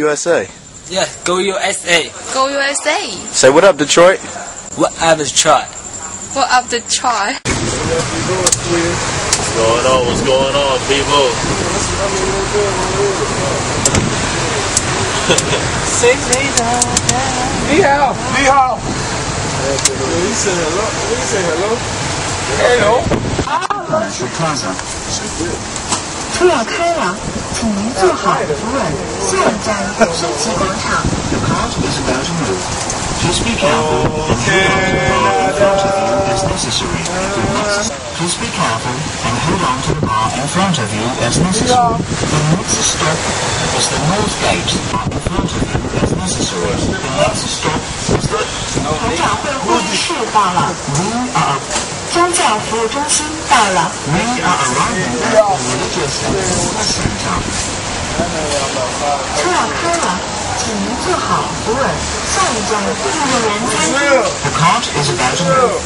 USA. Yeah, go USA. Go USA. Say what up, Detroit. What up, Detroit? What up, Detroit? What's going on? What's going on, people? Ni hao. Ni hao. We say hello. We say hello. Hello. Plaza. 车要开了，请您坐好扶稳。下一站升旗广场。The cart is about to move. Please be careful and hold on to the bar in front of you as necessary. Please be careful and hold on to the bar in front of you as necessary. The next stop is the North Gate. In front of you as necessary. The next stop is the... 团长会议室到了。宗教服务中心到了。We are arriving at the religious center. 车要开了，请您坐好扶稳。下一站入园餐厅。The cart is about to move.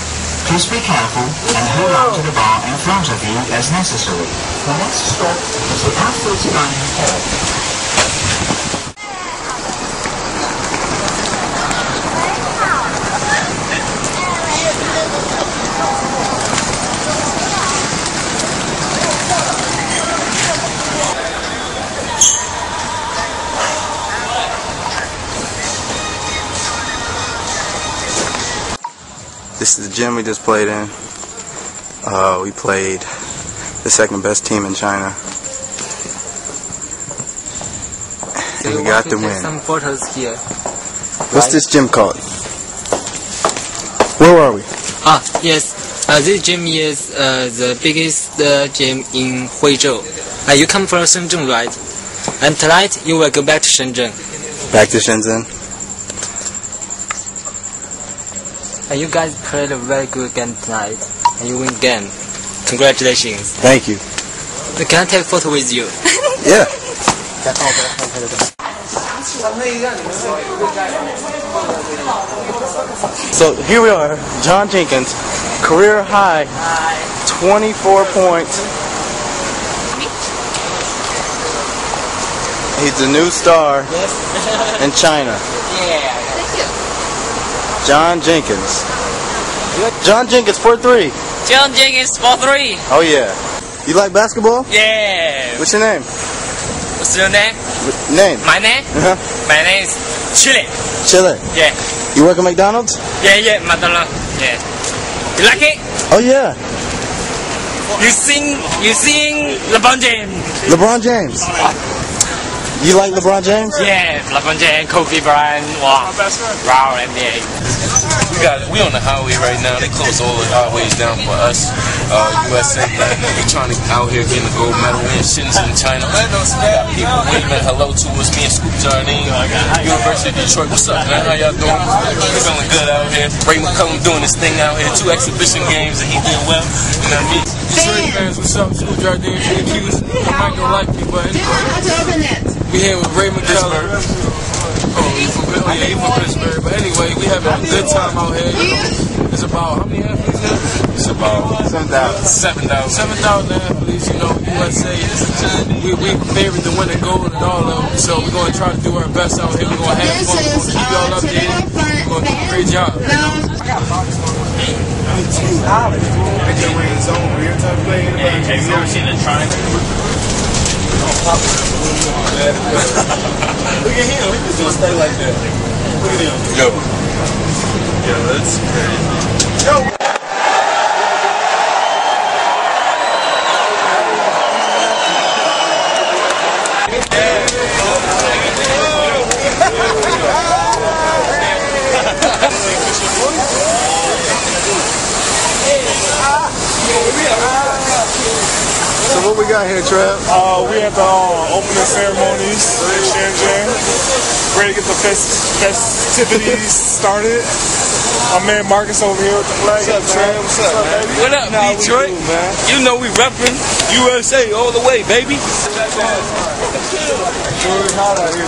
Please be careful and hold on to the bar in front of you as necessary. The next stop is the F39 hall. This is the gym we just played in. We played the second best team in China. And we got the win. Some photos here. What's this gym called? Where are we? Yes. This gym is the biggest gym in Huizhou. You come from Shenzhen, right? And tonight you will go back to Shenzhen. Back to Shenzhen. And you guys played a very good game tonight. And you win game. Congratulations. Thank you. Can I take a photo with you? Yeah. So here we are, John Jenkins, career high, 24 points. He's the new star in China. Yeah. John Jenkins. John Jenkins, 4-3. John Jenkins, 4-3. Oh yeah. You like basketball? Yeah. What's your name? What's your name? Name? My name? My name is Chile. Chile. Yeah. You work at McDonald's? Yeah, McDonald's. Yeah. You like it? Oh yeah. You sing LeBron James. LeBron James. You like LeBron James? Yeah, LeBron James, Kobe Bryant, wow, NBA. We on the highway right now. They close all the highways down for us. USA. We trying to out here getting the gold medal in Shenzhen, China. We got people waving hello to us. Me and Scoop Jardine, University of Detroit. What's up, man? How y'all doing? We feeling good out here. Ray McCallum doing this thing out here. 2 exhibition games and he did well. You know what I mean? Detroit fans, what's up? Scoop Jardine, accused. I might not like me, but anyway. We here with Ray McCallum. He's from Pittsburgh. But anyway, we having a good time out here. It's about, how many athletes here? It's about 7,000 athletes, you know, USA. We favored to win the gold and all of them. So we're going to try to do our best out here. We're going to have fun. We're going to keep y'all updated. We're going to do a great job. Have you ever seen a triangle? Look at him, he just gonna stay like that. Look at him. Yo. Yeah, that's crazy. Yo. So what we got here, Trev? We at the opening ceremonies in Shenzhen. Ready to get the festivities started. My man Marcus over here with the flag. What's up, Trev? What's up, man? What up, Detroit? You know we repping USA all the way, baby. It's hot out here.